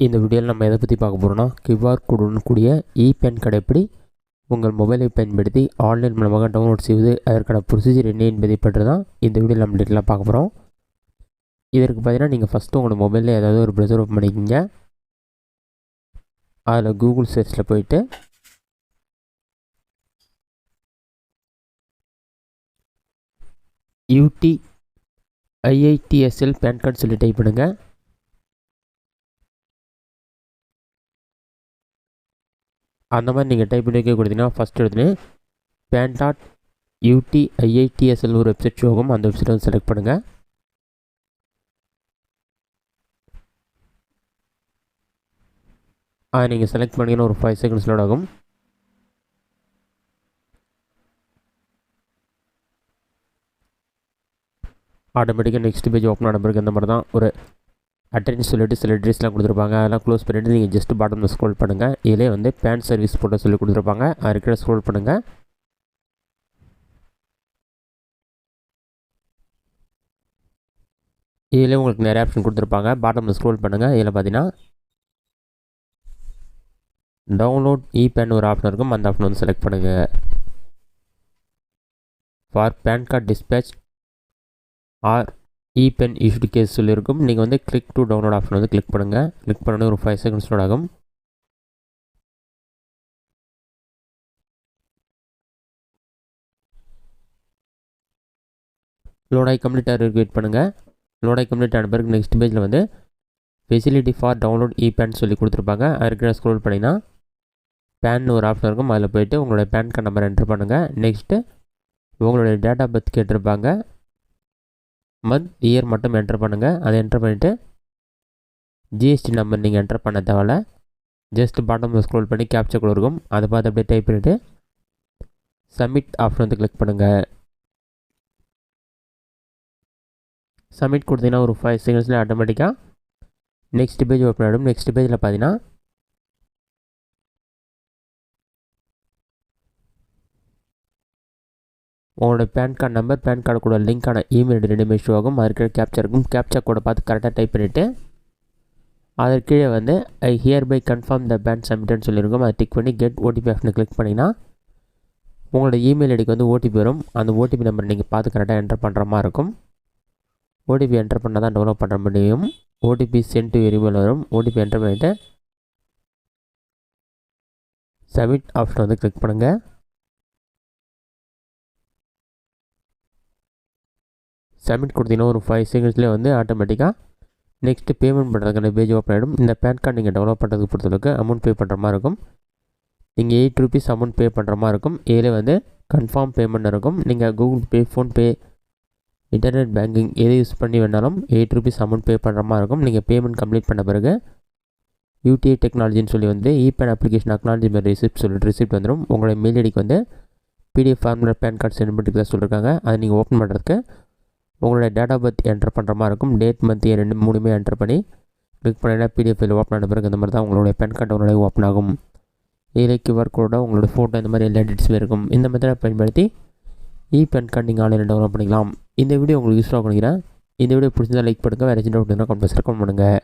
இந்த வீடியோவில் நம்ம எதை பற்றி பார்க்க போகிறோம்னா கியூஆர் கோடுடன் கூடிய பேன் கார்டு எப்படி உங்கள் மொபைலை பயன்படுத்தி ஆன்லைன் மூலமாக டவுன்லோட் செய்வது அதற்கான ப்ரொசீஜர் என்ன என்பதை பற்றி தான் இந்த வீடியோவில் நம்ம டீட்டெயிலாக பார்க்க போகிறோம். இதற்கு பார்த்தீங்கன்னா நீங்கள் ஃபஸ்ட்டு உங்களோட மொபைலில் ஏதாவது ஒரு ப்ரௌசர் ஓப்பன் பண்ணிக்கிங்க. அதில் கூகுள் சர்ச்சில் போயிட்டு UTIITSL பேன் கார்டு சொல்லி டைப் பண்ணுங்கள். அந்த மாதிரி நீங்கள் டைப் பண்ணி கொடுத்தீங்கன்னா ஃபஸ்ட் எடுத்துன்னு pan.UTIITSL ஒரு வெப்சைட் ஷோ ஆகும். அந்த வெப்சைட் வந்து செலக்ட் பண்ணுங்கள். அதை நீங்கள் செலக்ட் பண்ணிங்கன்னா ஒரு 5 செகண்ட்ஸ் லோட் ஆகும். ஆட்டோமேட்டிக்காக நெக்ஸ்ட் பேஜ் ஓப்பன் ஆன பிறகு இந்த மாதிரி தான் ஒரு அட்டெண்டன்ஸ் சொல்லிட்டு சில டீட்டெயில்ஸ்லாம் கொடுத்துருப்பாங்க. அதெல்லாம் க்ளோஸ் பண்ணிவிட்டு நீங்கள் ஜஸ்ட் பாட்டமில் ஸ்க்ரோல் பண்ணுங்கள். இதிலே வந்து பேன் சர்வீஸ் போட்ட சொல்லி கொடுத்துருப்பாங்க. அது இருக்கிற ஸ்க்ரோல் பண்ணுங்கள். இதில் உங்களுக்கு நிறைய ஆப்ஷன் கொடுத்துருப்பாங்க. பாட்டமில் ஸ்க்ரோல் பண்ணுங்கள். இதில் பார்த்தீங்கன்னா டவுன்லோட் பேன் ஒரு ஆப்ஷன் இருக்கும். அந்த ஆப்ஷன் வந்து செலக்ட் பண்ணுங்கள். For PAN card dispatch or PAN issue case சொல்லியிருக்கும். நீங்கள் வந்து கிளிக் டு டவுன்லோட் ஆப்ஷன் வந்து கிளிக் பண்ணுங்கள். கிளிக் பண்ணோடனே ஒரு 5 செகண்ட்ஸ் லோட் ஆகும். லோடாகி கம்ப்ளீட் ஆகிறதுக்கு வெயிட் பண்ணுங்கள். லோடாகி கம்ப்ளீட் ஆன பிறகு நெக்ஸ்ட் பேஜில் வந்து ஃபெசிலிட்டி ஃபார் டவுன்லோட் பேன் சொல்லி கொடுத்துருப்பாங்க. அதுக்கு ஸ்க்ரோல் பண்ணிங்கன்னா பேன் ஒரு ஆப்ஷன் இருக்கும். அதில் போய்ட்டு உங்களோட பேன் கார்டு நம்பர் என்ட்ரு பண்ணுங்கள். நெக்ஸ்ட்டு உங்களுடைய டேட் ஆஃப் பர்த் கேட்டிருப்பாங்க. மந்த் இயர் மட்டும் என்ட்ரு பண்ணுங்கள். அதை என்ட்ரு பண்ணிவிட்டு ஜிஎஸ்டி நம்பர் நீங்கள் என்ட்ரு பண்ண தேவையில்ல. ஜஸ்ட் பாட்டமில் ஸ்க்ரோல் பண்ணி கேப்சர் கோட் இருக்கும். அதை பார்த்து அப்படியே டைப் பண்ணிவிட்டு சப்மிட் ஆப்ஷன் வந்து கிளிக் பண்ணுங்கள். சப்மிட் கொடுத்தீங்கன்னா ஒரு 5 செகண்ட்ஸில் ஆட்டோமேட்டிக்காக நெக்ஸ்ட் பேஜ் ஓப்பன் ஆகிடும். நெக்ஸ்ட் பேஜில் பார்த்தீங்கன்னா உங்களோட PAN card number, PAN card கூட லிங்க்கான இமெயில் ஐடி ரெண்டுமே ஷோ ஆகும். அது இருக்கிற கேப்சர் இருக்கும். கேப்சர் கோடை பார்த்து கரெக்டாக டைப் பண்ணிவிட்டு அதற்கு கீழே வந்து I hereby confirm the PAN சப்மிட்னு சொல்லியிருக்கும். அதை டிக் பண்ணி கெட் ஓடிபி ஆப்ஷனை கிளிக் பண்ணிங்கன்னா உங்களோட இமெயில் ஐடிக்கு வந்து ஓடிபி வரும். அந்த ஓடிபி நம்பர் நீங்கள் பார்த்து கரெக்டாக என்டர் பண்ணுற மாதிரி இருக்கும். ஓடிபி என்டர் பண்ணால் தான் டவுன்லோட் பண்ண முடியும். ஓடிபி சென்ட் டு இமெயில் வரும். ஓடிபி என்டர் பண்ணிவிட்டு சப்மிட் ஆப்ஷன் வந்து கிளிக் பண்ணுங்கள். சப்மிட் கொடுத்தீங்கன்னா ஒரு 5 செகண்ட்ஸ்லேயே வந்து ஆட்டோமேட்டிக்காக நெக்ஸ்ட்டு பேமெண்ட் பண்ணுறதுக்கான பேஜ் ஓப்பன் ஆகிடும். இந்த பேன் கார்டு நீங்கள் டவுன்லோட் பண்ணுறதுக்கு பொறுத்தளவுக்கு அமௌண்ட் பே பண்ணுற மாதிரி இருக்கும். நீங்கள் 8 ரூபீஸ் அமௌண்ட் பே பண்ணுற மாதிரி இருக்கும். இதில் வந்து கன்ஃபார்ம் பேமெண்ட் இருக்கும். நீங்கள் Google Pay, PhonePe, internet banking எதை யூஸ் பண்ணி வேணாலும் 8 ரூபீஸ் அமௌண்ட் பே பண்ணுற மாதிரி இருக்கும். நீங்கள் பேமெண்ட் கம்ப்ளீட் பண்ண பிறகு UTI டெக்னாலஜின்னு சொல்லி வந்து பேன் அப்ளிகேஷன் அக்னாலஜ்மெண்ட் ரிசிப்ட் வந்துடும். உங்களோட மெயில் ஐடிக்கு வந்து PDF ஃபார்முலர் பேன் கார்டு சென்ட் பண்ணிட்டு சொல்லியிருக்காங்க. அதை நீங்கள் ஓப்பன் பண்ணுறதுக்கு உங்களோட டேட் ஆஃப் பர்த் என்டர் பண்ணுற மாதிரி இருக்கும். டேட், மந்த், இயர் 2 என்டர் பண்ணி கிளிக் பண்ணினா PDF ஃபைல் ஓப்பன் ஆன பிறகு இந்த மாதிரி தான் உங்களுடைய பேன் கார்டு உங்களுடைய ஓப்பன் ஆகும். இதில் QR கோடோட உங்களோட ஃபோட்டோ இந்த மாதிரி எல்லா டீட்டெயில்ஸுமே இருக்கும். இந்த மெத்தடை பயன்படுத்தி பேன் கார்டு நீங்கள் ஆன்லைனில் டவுன்லோட் பண்ணிக்கலாம். இந்த வீடியோ உங்களுக்கு யூஸ்ஃபுல்லாக பண்ணிக்கிறேன். இந்த வீடியோ பிடிச்சிருந்தா லைக் பண்ணுங்கள். வேறு சின்ன டவுட் இருந்தால் கமெண்ட் பண்ணுங்கள்.